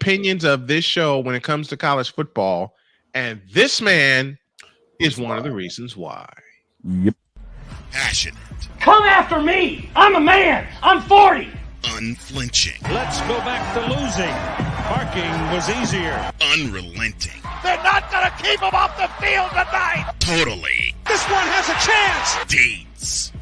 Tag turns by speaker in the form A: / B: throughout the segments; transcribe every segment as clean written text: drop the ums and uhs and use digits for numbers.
A: opinions of this show when it comes to college football, and this man is one of the reasons why.
B: Yep.
C: Passionate.
D: Come after me. I'm a man. I'm 40.
C: Unflinching.
E: Let's go back to losing. Parking was easier.
C: Unrelenting.
D: They're not going to keep him off the field tonight.
C: Totally.
D: This one has a chance.
C: DIETZ.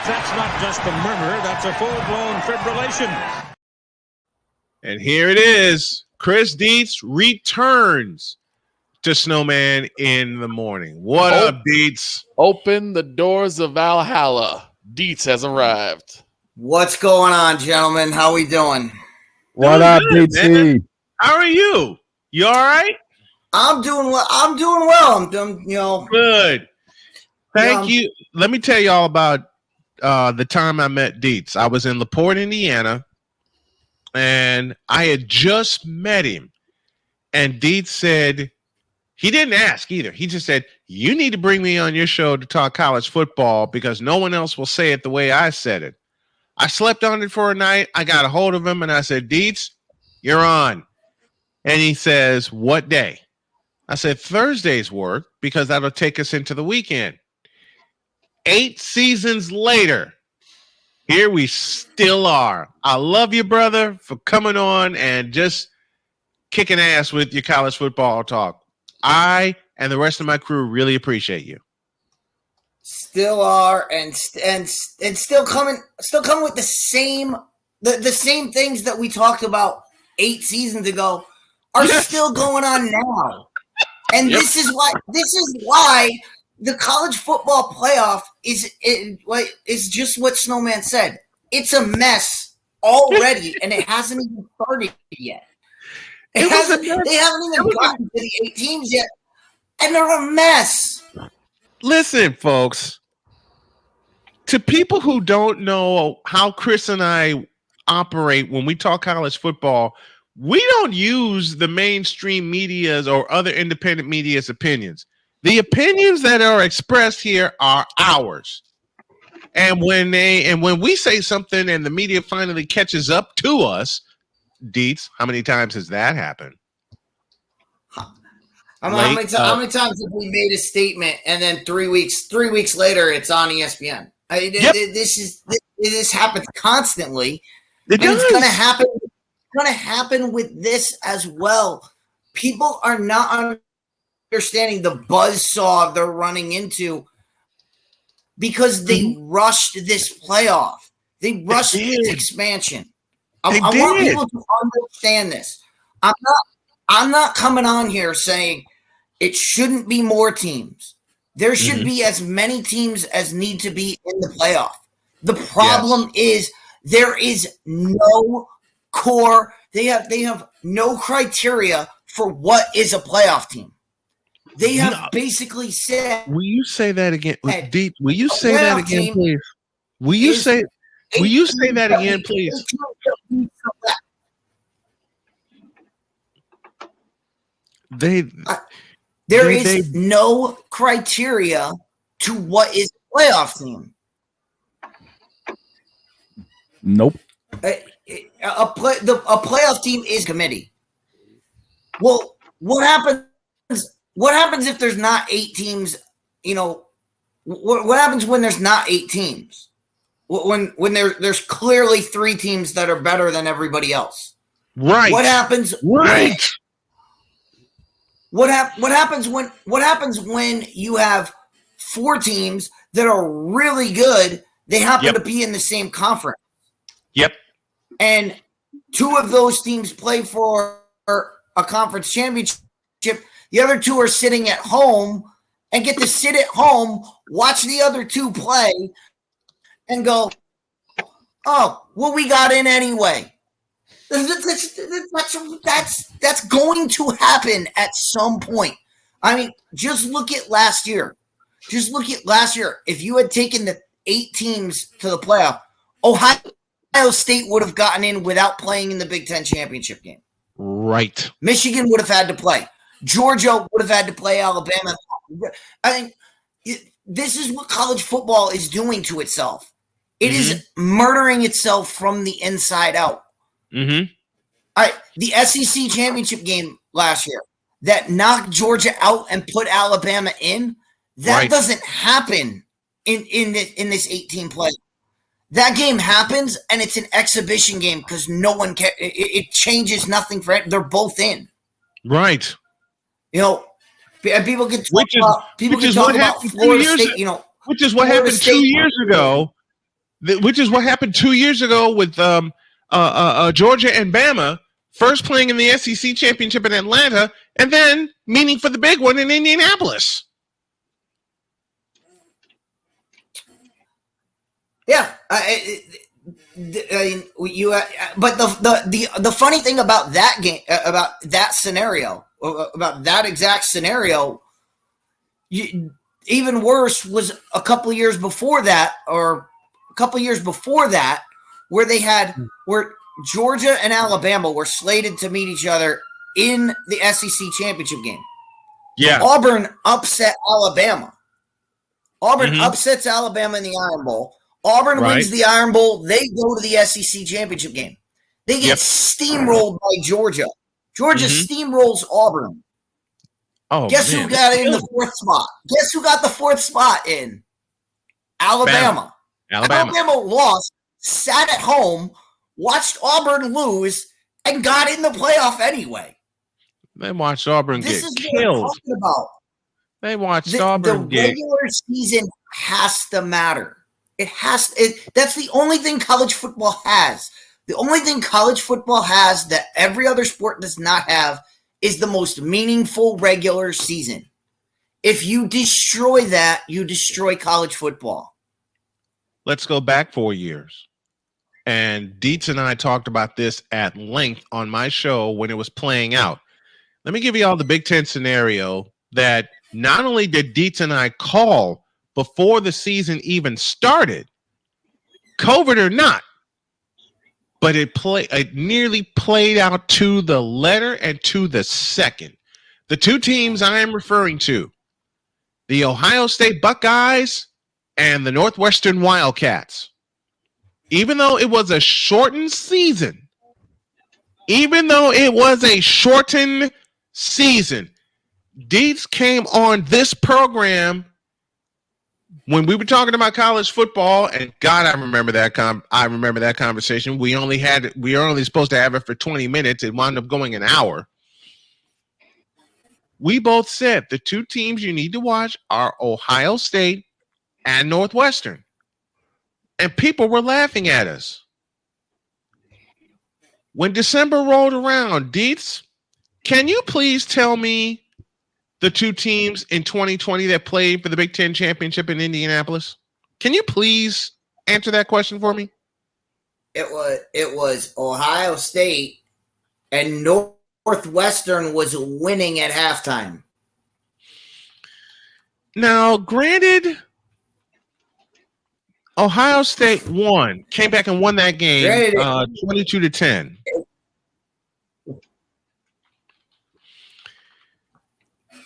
E: That's not just a murmur, that's a full-blown fibrillation.
A: And here it is. Chris DIETZ returns to Snowman in the morning. What up, DIETZ?
F: Open the doors of Valhalla. DIETZ has arrived.
G: What's going on, gentlemen? How we doing?
B: What up,
A: good,
B: DT?
A: man. How are you? You all right?
G: I'm doing well. I'm doing well. I'm doing,
A: Good. Thank you. Let me tell you all about the time I met DIETZ. I was in LaPorte, Indiana, and I had just met him. And DIETZ said, he didn't ask either. He just said, you need to bring me on your show to talk college football because no one else will say it the way I said it. I slept on it for a night. I got a hold of him, and I said, DIETZ, you're on. And he says, what day? I said, Thursday's work because that'll take us into the weekend. 8 seasons later, here we still are. I love you, brother, for coming on and just kicking ass with your college football talk. I and the rest of my crew really appreciate you.
G: Still are, and still coming with the same things that we talked about 8 seasons ago are still going on now. And this is why the college football playoff is just what Snowman said. It's a mess already, and it hasn't even started yet. They haven't even gotten to the 8 teams yet, and they're a mess.
A: Listen, folks, to people who don't know how Chris and I operate when we talk college football, we don't use the mainstream media's or other independent media's opinions. The opinions that are expressed here are ours. And when we say something and the media finally catches up to us, DIETZ, how many times has that happened?
G: How many times have we made a statement and then 3 weeks later it's on ESPN? This happens constantly. It's going to happen. It's going to happen with this as well. People are not understanding the buzzsaw they're running into because they rushed this playoff. They rushed this expansion. I want people to understand this. I'm not coming on here saying it shouldn't be more teams. There should be as many teams as need to be in the playoff. The problem is there is no core. They have no criteria for what is a playoff team. They have basically said.
A: Will you say that again? Deep. Will you say that again, please? Will you say that again, please?
G: There is no criteria to what is a playoff team.
B: Nope.
G: A playoff team is committee. Well, what happens? What happens if there's not 8 teams? What happens when there's not 8 teams? When there's clearly 3 teams that are better than everybody else.
A: Right.
G: What happens?
A: Right.
G: What happens when you have 4 teams that are really good? They happen to be in the same conference.
A: Yep.
G: And 2 of those teams play for a conference championship. The other 2 are sitting at home and get to sit at home, watch the other 2 play, and go, "Oh, well, we got in anyway." That's going to happen at some point. I mean, just look at last year. If you had taken the 8 teams to the playoff, Ohio State would have gotten in without playing in the Big Ten championship game.
A: Right.
G: Michigan would have had to play. Georgia would have had to play Alabama. I mean, this is what college football is doing to itself. It is murdering itself from the inside out.
A: Mm-hmm.
G: All right, the SEC championship game last year that knocked Georgia out and put Alabama in, that doesn't happen in this 18 play. That game happens, and it's an exhibition game because no one can. It changes nothing for it. They're both in.
A: Right.
G: You know, people can talk about Florida State. You know,
A: which is what happened 2 years ago. Which is what happened 2 years ago with Georgia and Bama first playing in the SEC championship in Atlanta, and then meeting for the big one in Indianapolis.
G: Yeah, but the funny thing about that game, about that scenario, about that exact scenario, even worse was a couple of years before that, where Georgia and Alabama were slated to meet each other in the SEC championship game.
A: Yeah,
G: Auburn upset Alabama. Auburn upsets Alabama in the Iron Bowl. Auburn wins the Iron Bowl. They go to the SEC championship game. They get steamrolled by Georgia. Georgia steamrolls Auburn.
A: Oh,
G: guess who got in the fourth spot? Guess who got the fourth spot in? Alabama. Alabama lost, sat at home, watched Auburn lose, and got in the playoff anyway.
A: They watched Auburn get killed.
G: What I'm talking about.
A: They watched Auburn
G: get. The regular season has to matter. That's the only thing college football has. The only thing college football has that every other sport does not have is the most meaningful regular season. If you destroy that, you destroy college football.
A: Let's go back 4 years. And DIETZ and I talked about this at length on my show when it was playing out. Let me give you all the Big Ten scenario that not only did DIETZ and I call before the season even started, COVID or not, but it nearly played out to the letter and to the second. The two teams I am referring to, the Ohio State Buckeyes and the Northwestern Wildcats. Even though it was a shortened season, DIETZ came on this program when we were talking about college football, and God, I remember that conversation. We were only supposed to have it for 20 minutes. It wound up going an hour. We both said the two teams you need to watch are Ohio State and Northwestern. And people were laughing at us. When December rolled around, DIETZ, can you please tell me the two teams in 2020 that played for the Big Ten championship in Indianapolis? Can you please answer that question for me?
G: It was Ohio State, and Northwestern was winning at halftime.
A: Now, granted, Ohio State came back and won that game 22-10.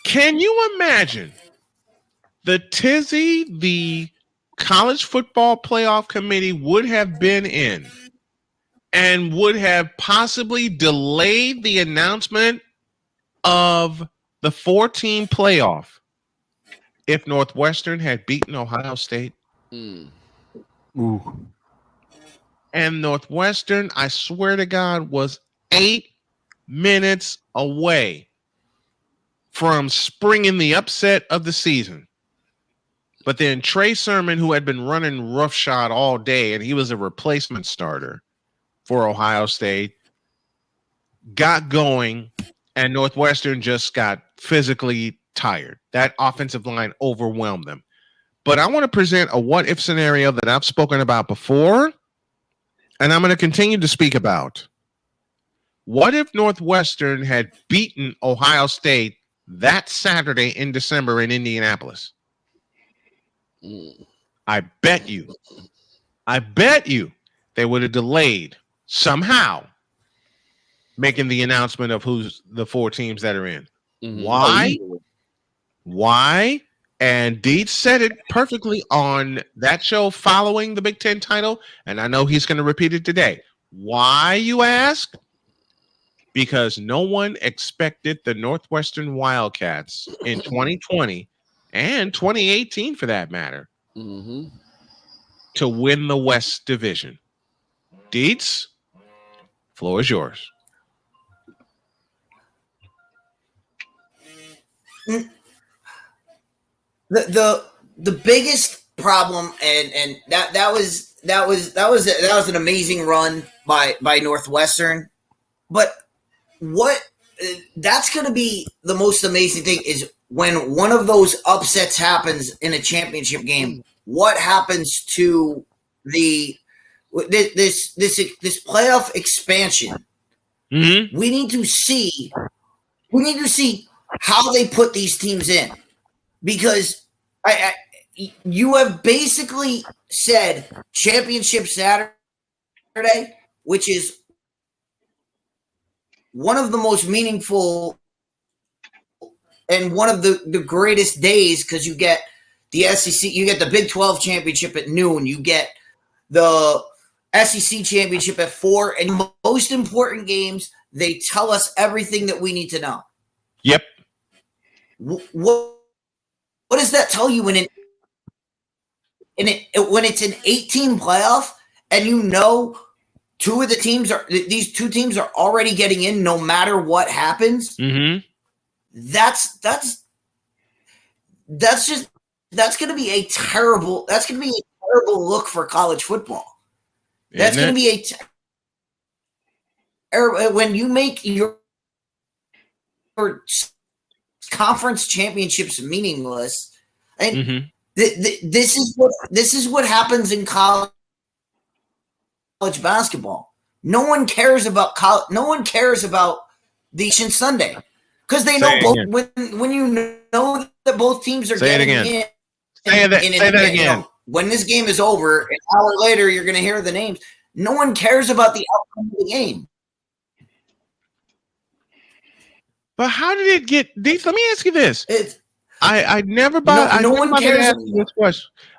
A: Can you imagine the tizzy the college football playoff committee would have been in and would have possibly delayed the announcement of the 4-team playoff if Northwestern had beaten Ohio State?
B: Ooh.
A: And Northwestern, I swear to God, was 8 minutes away from springing the upset of the season. But then Trey Sermon, who had been running roughshod all day, and he was a replacement starter for Ohio State, got going, and Northwestern just got physically tired. That offensive line overwhelmed them. But I want to present a what-if scenario that I've spoken about before, and I'm going to continue to speak about. What if Northwestern had beaten Ohio State that Saturday in December in Indianapolis? I bet you they would have delayed somehow making the announcement of who's the 4 teams that are in.
F: Mhm.
A: Why? Why? And Deeds said it perfectly on that show following the Big Ten title, and I know he's going to repeat it today. Why, you ask? Because no one expected the Northwestern Wildcats in 2020 and 2018, for that matter,
F: Mhm.
A: to win the West Division. Deeds, floor is yours.
G: The biggest problem, and that was an amazing run by Northwestern, but what that's going to be the most amazing thing is when one of those upsets happens in a championship game. What happens to this playoff expansion?
A: Mm-hmm.
G: We need to see how they put these teams in, because you have basically said championship Saturday, which is one of the most meaningful and one of the greatest days, because you get the SEC, you get the Big 12 championship at noon, you get the SEC championship at 4, and most important games, they tell us everything that we need to know.
A: Yep.
G: What does that tell you when it's an 18 playoff and you know these two teams are already getting in no matter what happens?
A: Mm-hmm.
G: That's going to be a terrible look for college football. That's going to be when you make your conference championships meaningless. And this is what happens in college basketball. No one cares about the Sunday, because they know both. When you know that both teams are getting in.
A: Say that again.
G: You know, when this game is over, an hour later, you're going to hear the names. No one cares about the outcome of the game.
A: But how did it get deep? Let me ask you this. I never bothered.
G: No one cares.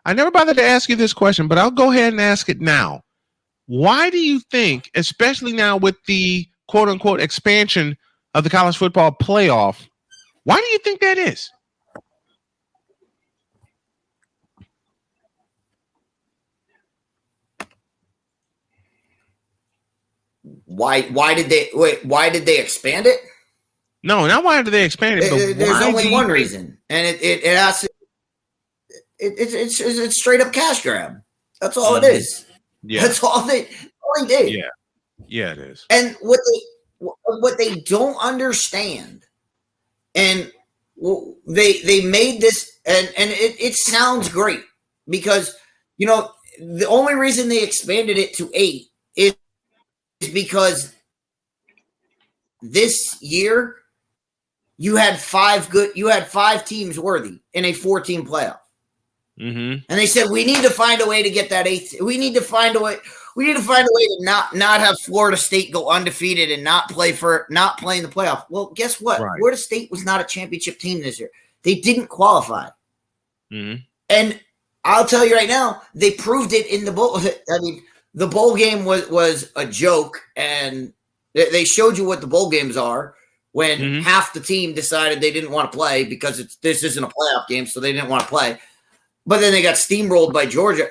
A: I never bothered to ask you this question, but I'll go ahead and ask it now. Why do you think, especially now with the quote unquote expansion of the college football playoff, why do you think that is?
G: Why did they expand it?
A: No, not why did they expand it.
G: There's only one reason, and it has to. It's straight up cash grab. That's all it is.
A: Yeah,
G: that's all they did.
A: Yeah, it is.
G: And what they don't understand, and they made this, and it sounds great, because you know the only reason they expanded it to 8 is because this year you had 5 teams worthy in a 4-team playoff.
A: Mm-hmm.
G: And they said, we need to find a way to get that 8th. We need to find a way to not have Florida State go undefeated and not play in the playoff. Well, guess what?
A: Right.
G: Florida State was not a championship team this year. They didn't qualify.
A: Mm-hmm.
G: And I'll tell you right now, they proved it in the bowl. I mean, the bowl game was a joke, and they showed you what the bowl games are when half the team decided they didn't want to play because this isn't a playoff game, so they didn't want to play. But then they got steamrolled by Georgia.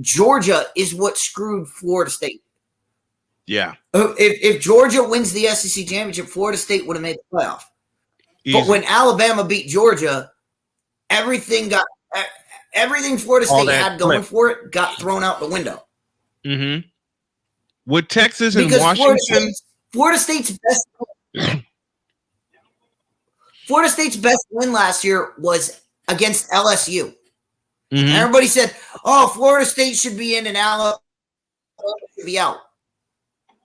G: Georgia is what screwed Florida State.
A: Yeah.
G: If Georgia wins the SEC championship, Florida State would have made the playoff. Easy. But when Alabama beat Georgia, everything Florida State had going for it got thrown out the window.
A: Mm-hmm. With Texas and Washington,
G: Florida State's best win last year was against LSU. Mm-hmm. Everybody said, "Oh, Florida State should be in and Alabama should be out."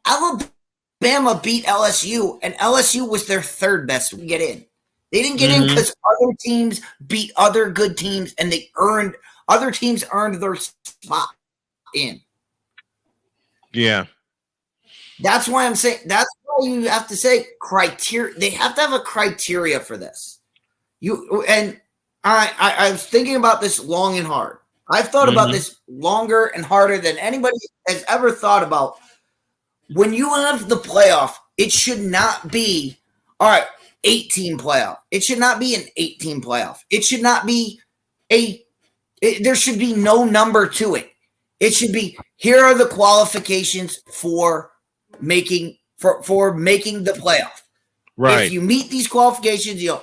G: Alabama beat LSU, and LSU was their 3rd best to get in. They didn't get in because other teams beat other good teams, and other teams earned their spot in.
A: Yeah.
G: That's why I'm saying. That's why you have to say criteria. They have to have a criteria for this. I was thinking about this long and hard. I've thought about this longer and harder than anybody has ever thought about. When you have the playoff, it should not be, all right, 18 playoff. It should not be an 18 playoff. It should not be there should be no number to it. It should be, here are the qualifications for making the playoff.
A: Right.
G: If you meet these qualifications, a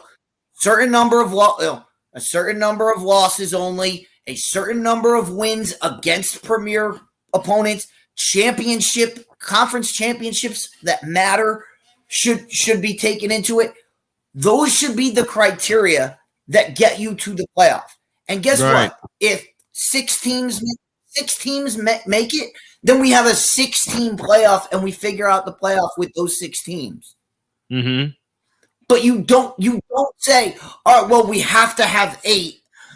G: certain number of losses only, a certain number of wins against premier opponents, conference championships that matter should be taken into it. Those should be the criteria that get you to the playoff. And guess what? If six teams make it, then we have a 6-team playoff, and we figure out the playoff with those 6 teams. But you don't say, all right, well, we have to have 8.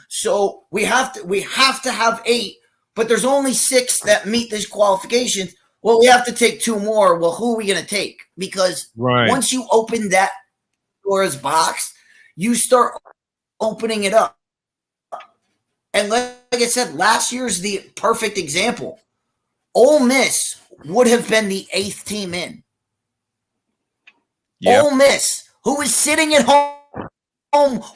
G: So we have to have 8, but there's only 6 that meet these qualifications. Well, we have to take 2 more. Well, who are we going to take? Because once you open that Pandora's box, you start opening it up. And like I said, last year's the perfect example. Ole Miss would have been the 8th team in. Ole Miss, who was sitting at home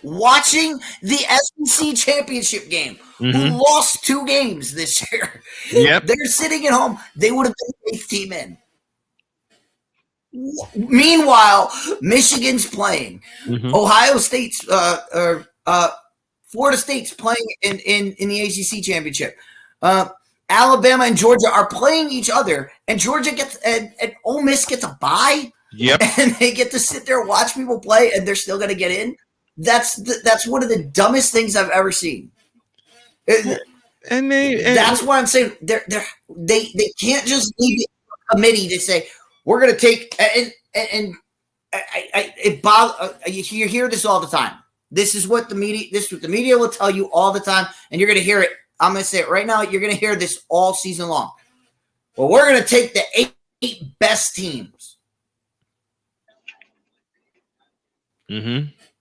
G: watching the SEC championship game, who lost 2 games this year. They're sitting at home. They would have been the 8th team in. Meanwhile, Michigan's playing. Ohio State's Florida State's playing in the ACC championship. Alabama and Georgia are playing each other, and Georgia gets and Ole Miss gets a bye. And they get to sit there and watch people play, and they're still going to get in. That's one of the dumbest things I've ever seen. That's why I'm saying they can't just leave it to a committee to say we're going to take you hear this all the time. This is what the media will tell you all the time, and you're going to hear it. I'm going to say it right now. You're going to hear this all season long. Well, we're going to take the 8 best teams.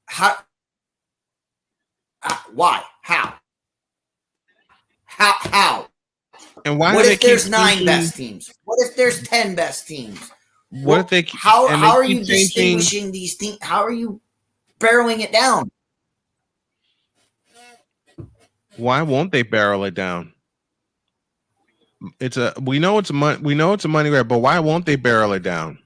G: How? Why? How? And why? What if there's 9 best teams? What if there's 10 best teams?
A: What if they?
G: How are you distinguishing these teams? How are you barreling it down?
A: Why won't they barrel it down? We know it's a money grab, but why won't they barrel it down?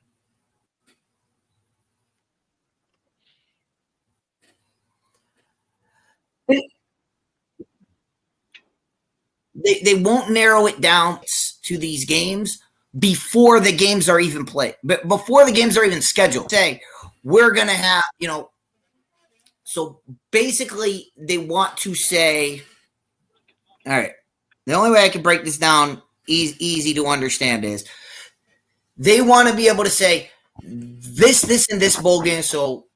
G: They won't narrow it down to these games before the games are even played, but before the games are even scheduled. Say we're gonna have, so basically they want to say, all right, the only way I can break this down easy to understand is they want to be able to say this, and this bowl game. So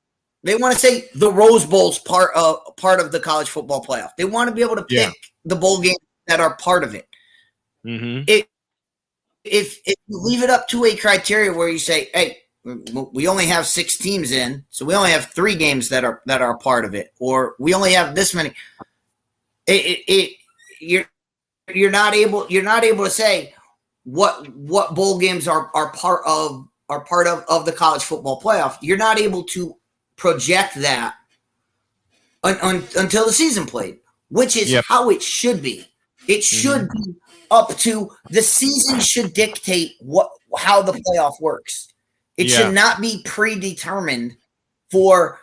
G: they want to say the Rose Bowl's part of the college football playoff. They want to be able to pick the bowl games that are part of it. If you leave it up to a criteria where you say, hey, we only have 6 teams in, so we only have 3 games that are part of it, or we only have this many. You're not able to say what bowl games are part of the college football playoff. You're not able to project that until the season played, which is how it should be. It should be up to the season should dictate how the playoff works. It should not be predetermined for,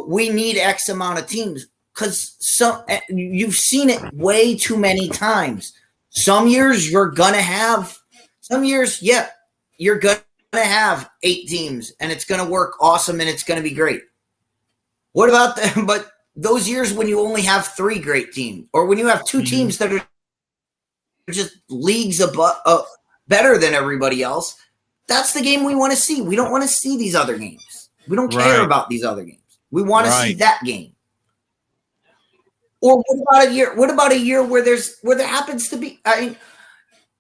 G: we need X amount of teams, because you've seen it way too many times. Some years you're gonna have 8 teams, and it's gonna work awesome, and it's gonna be great. What about but those years when you only have 3 great teams, or when you have 2 teams that are just leagues better than everybody else, that's the game we want to see. We don't want to see these other games. We don't care about these other games. We want to see that game. Or what about a year where there happens to be,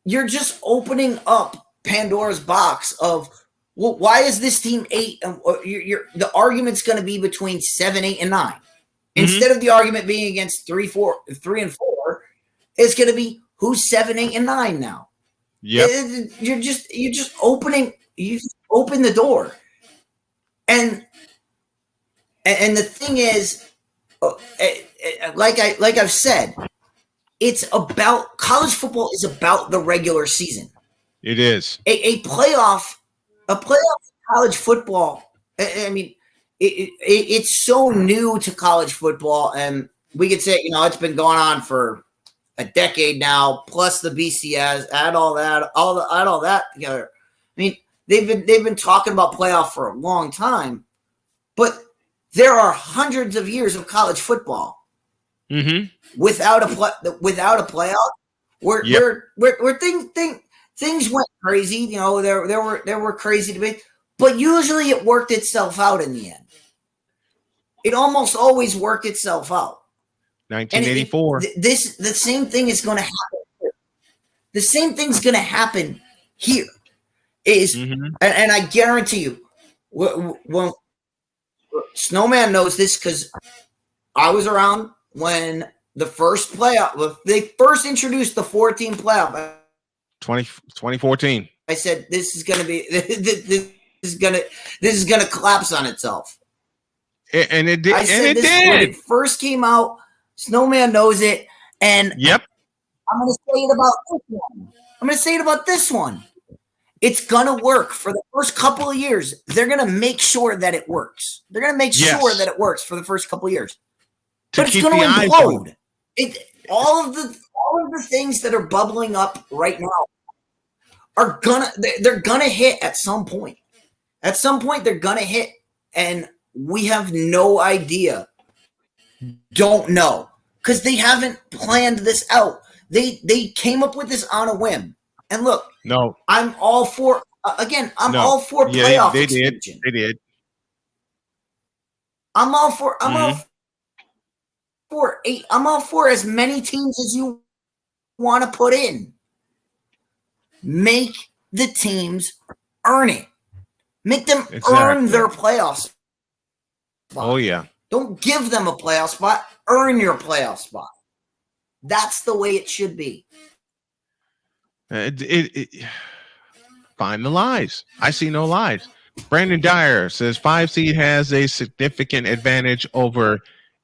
G: you're just opening up Pandora's box of, well, why is this team 8? The argument's going to be between 7, 8, and 9. Instead of the argument being against 3, and 4, it's going to be who's 7, 8, and 9 now.
A: Yeah,
G: you're just opening. You open the door, and the thing is, like I've said, it's about college football is about the regular season.
A: it is.
G: A playoff in college football. I mean, it's so new to college football, and we could say, it's been going on for a decade now. Plus the BCS, add all that together. I mean, they've been talking about playoff for a long time, but there are hundreds of years of college football without a playoff. Where things went crazy. There were crazy debates, but usually it worked itself out in the end. It almost always worked itself out.
A: 1984.
G: The same thing is going to happen here. The same thing's going to happen here. And I guarantee you, when Snowman knows this because I was around when the first playoff, they first introduced the 4-team playoff.
A: 2014.
G: I said this is going to be this is going to collapse on itself.
A: And it did.
G: I said this when it first came out. Snowman knows it, and I'm going to say it about this one. I'm going to say it about this one. It's going to work for the first couple of years. They're going to make sure that it works. They're going to make sure that it works for the first couple of years. But it's going to implode. All of the things that are bubbling up right now they're gonna hit at some point. At some point, they're gonna hit, and we have no idea. Don't know, because they haven't planned this out. They came up with this on a whim. And look, I'm all for all for playoff expansion.
A: They did.
G: I'm all for as many teams as you want to put in. Make the teams earn it. Make them earn their playoff spot.
A: Oh, yeah.
G: Don't give them a playoff spot. Earn your playoff spot. That's the way it should be.
A: Find the lies. I see no lies. Brandon Dyer says 5 seed has a significant advantage over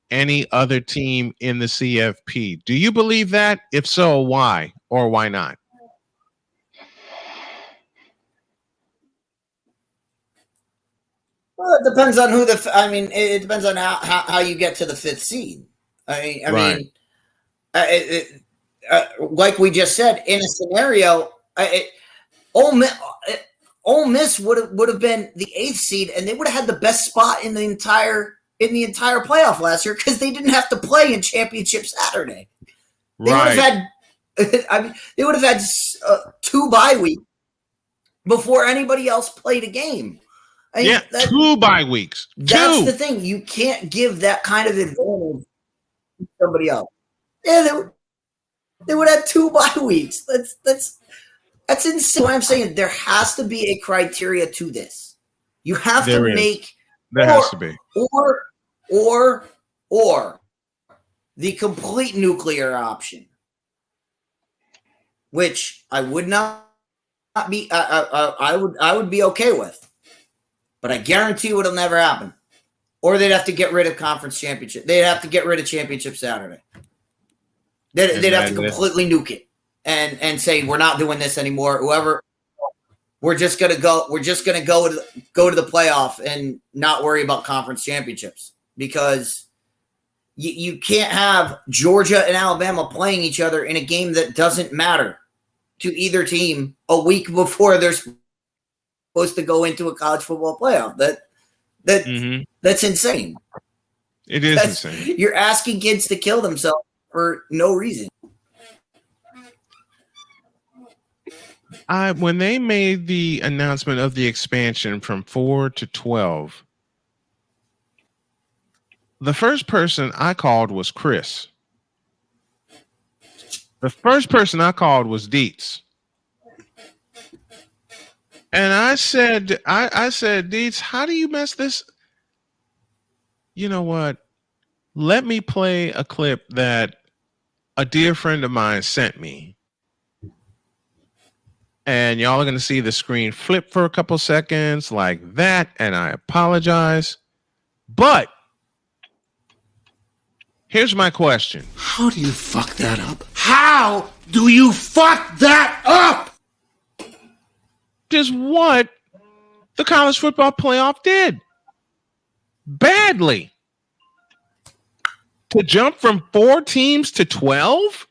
A: any other team in the CFP. Do you believe that? If so, why or why not?
G: Well, it depends on it depends on how you get to the 5th seed. Like we just said, in a scenario, Ole Miss would have been the 8th seed, and they would have had the best spot in the entire playoff last year because they didn't have to play in Championship Saturday. They would have had, they would have had 2 bye weeks before anybody else played a game.
A: 2 bye weeks.
G: That's the thing. You can't give that kind of advantage to somebody else. Yeah, they would have 2 bye weeks. That's insane. What I'm saying, there has to be a criteria to this. You have to make
A: has to be
G: or the complete nuclear option, which I would not be. I would be okay with. But I guarantee you it'll never happen. Or they'd have to get rid of conference championship. They'd have to get rid of Championship Saturday. They'd have to completely nuke it and say we're not doing this anymore. Whoever, we're just gonna go to the playoff and not worry about conference championships, because you can't have Georgia and Alabama playing each other in a game that doesn't matter to either team a week before they're supposed to go into a college football playoff. That's insane.
A: It is insane.
G: You're asking kids to kill themselves for no reason.
A: When they made the announcement of the expansion from 4 to 12, the first person I called was Chris. The first person I called was DIETZ. And I said, Deets, how do you mess this? You know what? Let me play a clip that a dear friend of mine sent me. And y'all are going to see the screen flip for a couple seconds like that. And I apologize. But here's my question.
H: How do you fuck that up? How do you fuck that up?
A: Is what the college football playoff did. Badly. To jump from 4 teams to 12?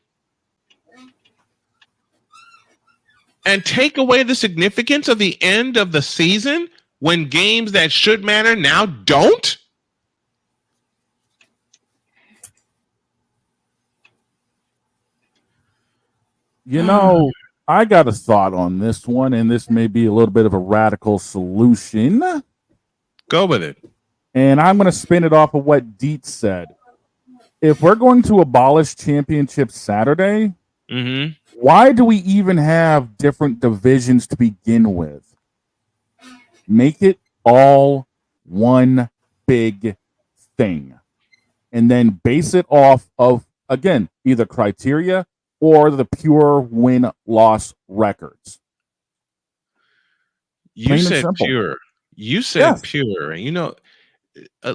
A: And take away the significance of the end of the season when games that should matter now don't?
B: You know, I got a thought on this one, and this may be a little bit of a radical solution.
A: Go with it.
B: And I'm going to spin it off of what Dietz said. If we're going to abolish Championship Saturday, why do we even have different divisions to begin with? Make it all one big thing. And then base it off of, again, either criteria or the pure win-loss records.
A: You said pure. You said pure. And you know,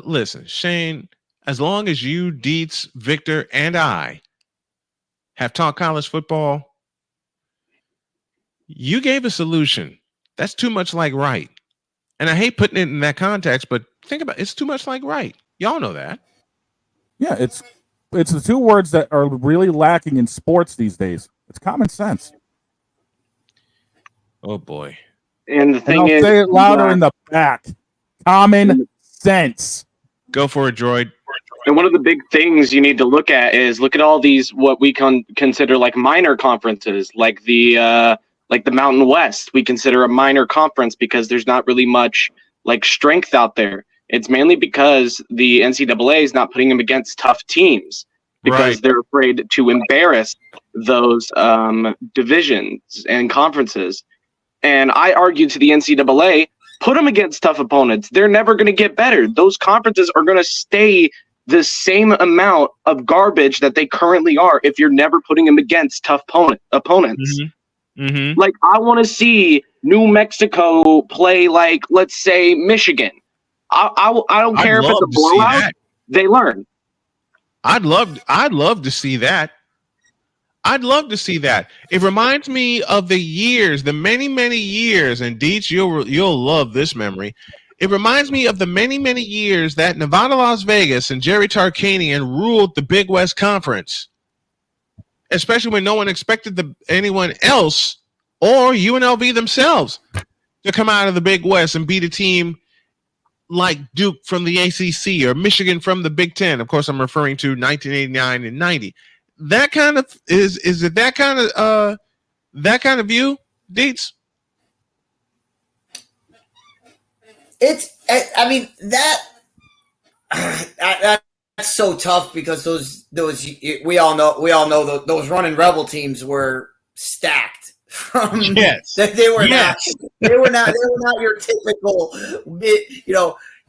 A: listen, Shane, as long as you, Dietz, Victor, and I have taught college football, you gave a solution. That's too much like right. And I hate putting it in that context, but think about it. It's too much like right. Y'all know that.
B: Yeah, it's the two words that are really lacking in sports these days. It's common sense.
A: Oh boy.
I: And the thing
B: I'll
I: is,
B: say it louder in the back. Common sense.
A: Go for it, Droid.
I: And one of the big things you need to look at is look at all these what we consider like minor conferences, like the Mountain West. We consider a minor conference because there's not really much like strength out there. It's mainly because the NCAA is not putting them against tough teams because they're afraid to embarrass those divisions and conferences. And I argue to the NCAA, put them against tough opponents. They're never going to get better. Those conferences are going to stay the same amount of garbage that they currently are if you're never putting them against tough opponents. Like, I want to see New Mexico play, like, let's say, Michigan. I don't care if it's a blowout. They learn.
A: I'd love to see that. I'd love to see that. It reminds me of the years, the many, many years, and Deets, you'll love this memory. It reminds me of the many, many years that Nevada, Las Vegas, and Jerry Tarkanian ruled the Big West Conference, especially when no one expected anyone else or UNLV themselves to come out of the Big West and beat a team like Duke from the ACC or Michigan from the Big Ten. Of course, I'm referring to 1989 and 90. That kind of is it that kind of view, Deets?
G: I mean that's so tough because those we all know those running rebel teams were stacked from they were not your typical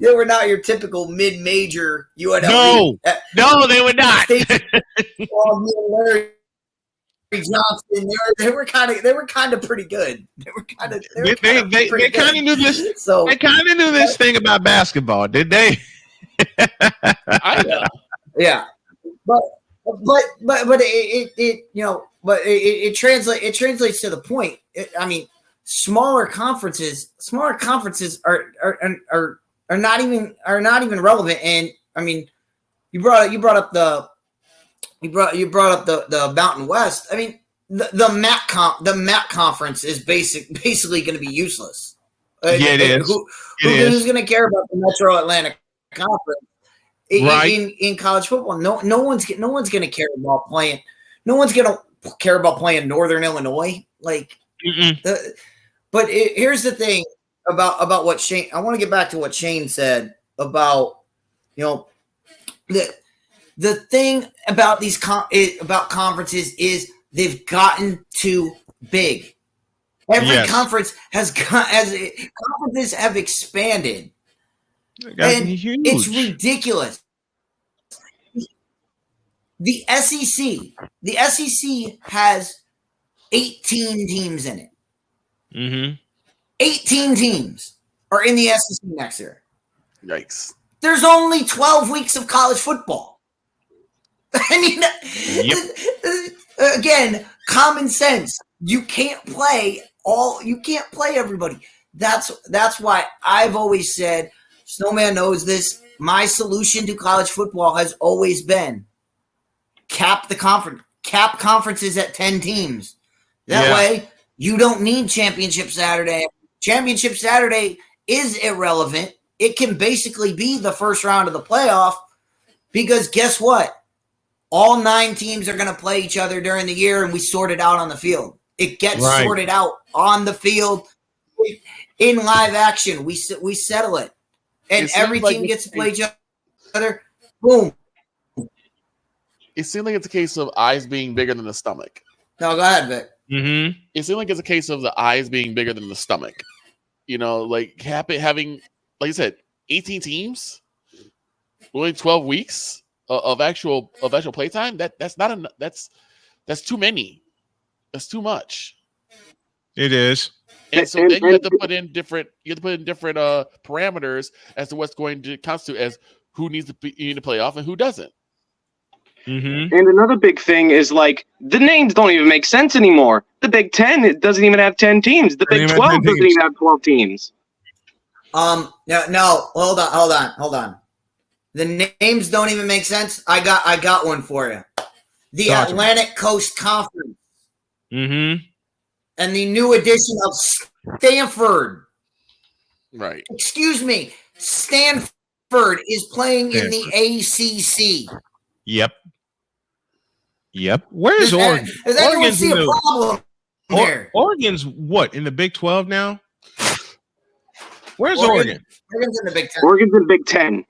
G: they were not your typical mid-major UNLV.
A: No, they were not.
G: Larry Johnson, they were kind of pretty good. They kind of
A: knew this. So they kind of knew this thing about basketball, did they?
F: I know.
G: Yeah, but it translates to the point. I mean, smaller conferences are not even relevant. And I mean, you brought up the Mountain West. I mean, the MAC conference is basically going to be useless.
A: It is.
G: Who's going to care about the Metro Atlantic Conference in college football? No one's going to care about playing. No one's going to care about playing Northern Illinois. But here's the thing about what Shane. I want to get back to what Shane said about the thing about these about conferences is they've gotten too big. Every conference conferences have expanded. And
A: huge.
G: It's ridiculous. The SEC has 18 teams in it.
A: Mm-hmm.
G: 18 teams are in the SEC next year.
F: Yikes.
G: There's only 12 weeks of college football. I mean, again, common sense. You can't play everybody. That's why I've always said, Snowman knows this, my solution to college football has always been cap conferences at 10 teams. That way you don't need Championship Saturday. Championship Saturday is irrelevant. It can basically be the first round of the playoff because guess what? All 9 teams are going to play each other during the year and we sort it out on the field. It gets sorted out on the field in live action. We settle it. And every team gets to play each other. Boom.
F: It seems like it's a case of eyes being bigger than the stomach.
G: No, go ahead, Vic.
F: Mm-hmm. It seems like it's a case of the eyes being bigger than the stomach. You know, like having, like you said, 18 teams, only 12 weeks of actual playtime. That's not enough. That's too many. That's too much.
A: It is.
F: And so then you have to put in different parameters as to what's going to constitute as who needs to be in the playoff and who doesn't.
A: Mm-hmm.
I: And another big thing is like the names don't even make sense anymore. The Big Ten, it doesn't even have 10 teams. The Big 12 doesn't even have 12 teams.
G: No, hold on. The names don't even make sense. I got one for you. The Atlantic Coast Conference.
A: Mm-hmm.
G: And the new edition of Stanford.
F: Right.
G: Excuse me. Stanford is playing in the ACC.
A: Yep. Where's Oregon?
G: Does anyone see a problem there?
A: Oregon's what, in the Big 12 now? Where's Oregon?
G: Oregon's in the Big 10.
I: Oregon's in the Big 10.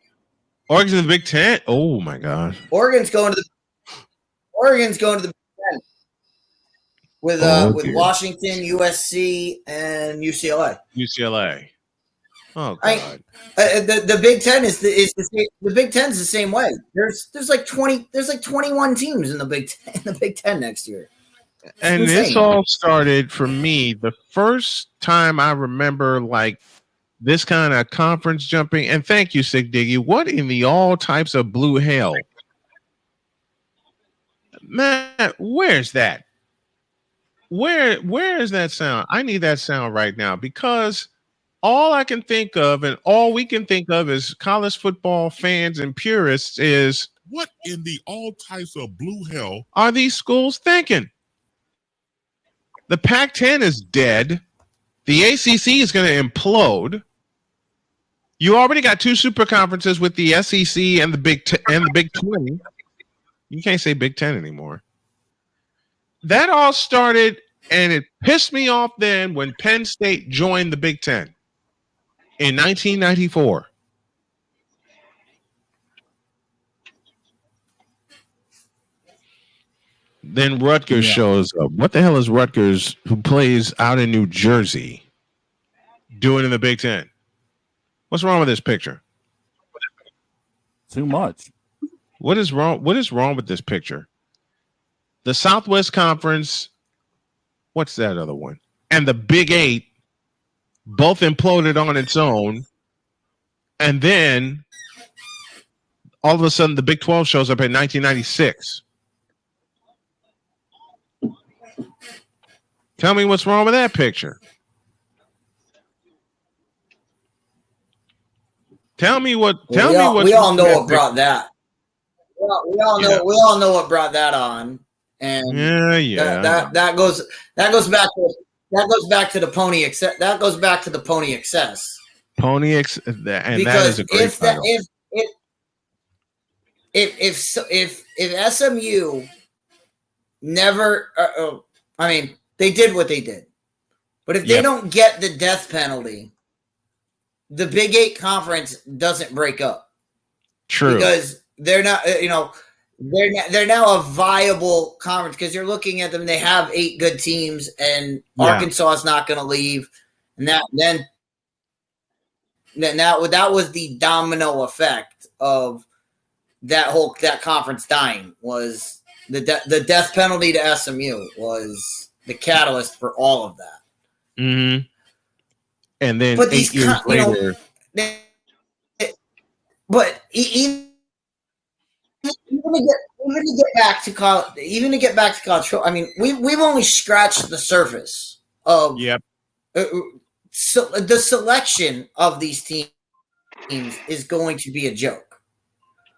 A: Oregon's in the Big 10? Oh, my God.
G: Oregon's going to the Big 10 with Washington, USC, and UCLA.
A: Oh, God.
G: The Big 10 is the Big 10's the same way. There's like 21 teams in the Big 10 next year.
A: And this all started for me the first time I remember like this kind of conference jumping. And thank you, Sig Diggy. What in the all types of blue hell? Man, where's that? Where is that sound? I need that sound right now because all I can think of and all we can think of as college football fans and purists is
J: what in the all types of blue hell
A: are these schools thinking? The Pac-10 is dead. The ACC is going to implode. You already got 2 super conferences with the SEC and the Big 20. You can't say Big 10 anymore. That all started, and it pissed me off then when Penn State joined the Big 10 in 1994. Then Rutgers shows up. What the hell is Rutgers, who plays out in New Jersey, doing in the Big 10? What's wrong with this picture?
B: Too much.
A: What is wrong? What is wrong with this picture? The Southwest Conference, what's that other one? And the Big 8 both imploded on its own. And then all of a sudden the Big 12 shows up in 1996. Tell me what's wrong with that picture. Tell me what.
G: We all know what brought that. We all know what brought that on. And that goes back to the pony excess. That goes back to the pony excess.
A: Because that is a great title.
G: If SMU never, I mean, they did what they did, but if they don't get the death penalty, the Big 8 conference doesn't break up.
A: True,
G: because they're not. they're now a viable conference because you're looking at them. They have 8 good teams, and Arkansas is not going to leave. And that was the domino effect of that conference dying. Was the death penalty to SMU was the catalyst for all of that.
A: Mm-hmm. And then 8 years later,
G: but even to get back to college, I mean, we've only scratched the surface of so the selection of these teams is going to be a joke.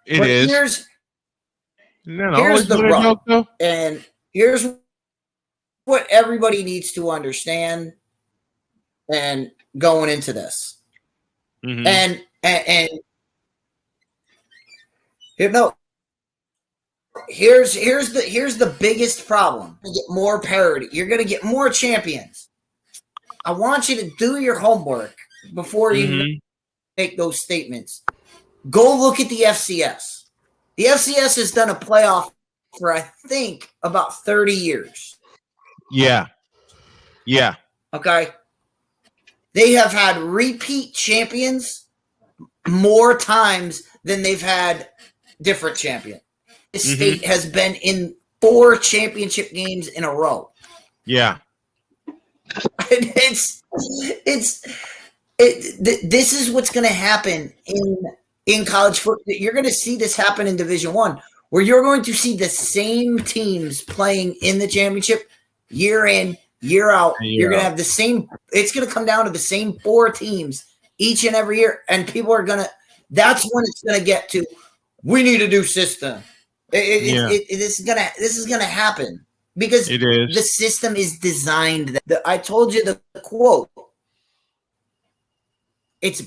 A: It is.
G: Here's the rub, and here's what everybody needs to understand. And going into this, and you know, here's the biggest problem. You get more parity. You're going to get more champions. I want you to do your homework before you make those statements. Go look at the FCS. The FCS has done a playoff for, I think, about 30 years.
A: Yeah.
G: Okay. They have had repeat champions more times than they've had different champions. This state has been in 4 championship games in a row.
A: Yeah.
G: This is what's going to happen in college football. You're going to see this happen in Division I, where you're going to see the same teams playing in the championship year in, year out. You're going to have the same. It's going to come down to the same 4 teams each and every year, and people are going to. That's when it's going to get to. We need a new system. This is going to happen because the system is designed. I told you the quote. It's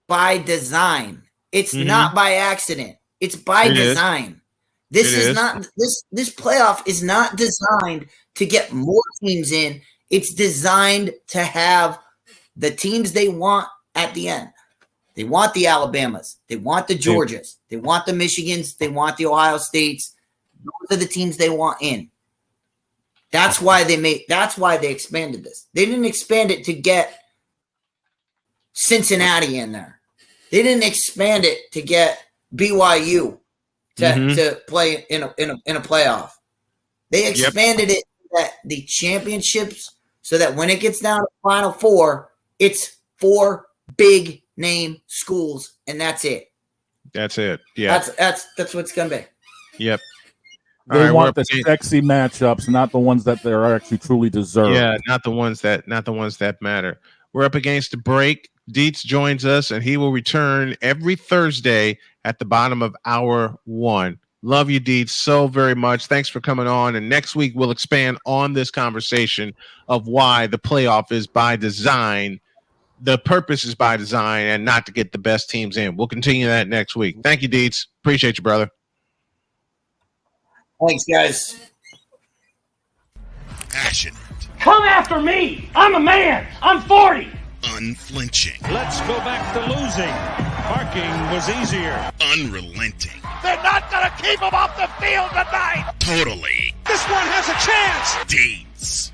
G: by design. It's not by accident. It's by design. This is not this playoff is not designed to get more teams in. It's designed to have the teams they want at the end. They want the Alabamas. They want the Georgias. They want the Michigans. They want the Ohio States. Those are the teams they want in. That's why they expanded this. They didn't expand it to get Cincinnati in there. They didn't expand it to get BYU to play in a playoff. They expanded it that the championships so that when it gets down to the Final Four, it's 4 big name schools, and that's it.
A: That's it. Yeah.
G: That's what it's gonna be.
A: Yep.
B: They want the sexy matchups, not the ones that they're actually truly deserve.
A: Yeah, not the ones that matter. We're up against the break. DIETZ joins us, and he will return every Thursday at the bottom of hour 1. Love you, DIETZ, so very much. Thanks for coming on. And next week, we'll expand on this conversation of why the playoff is by design. The purpose is by design and not to get the best teams in. We'll continue that next week. Thank you, DIETZ. Appreciate you, brother.
G: Thanks, guys.
C: Passionate.
D: Come after me. I'm a man. I'm 40.
C: Unflinching.
E: Let's go back to losing. Parking was easier.
C: Unrelenting.
D: They're not going to keep him off the field tonight.
C: Totally.
D: This one has a chance.
C: DIETZ.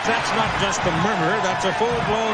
E: That's not just a murmur, that's a full-blown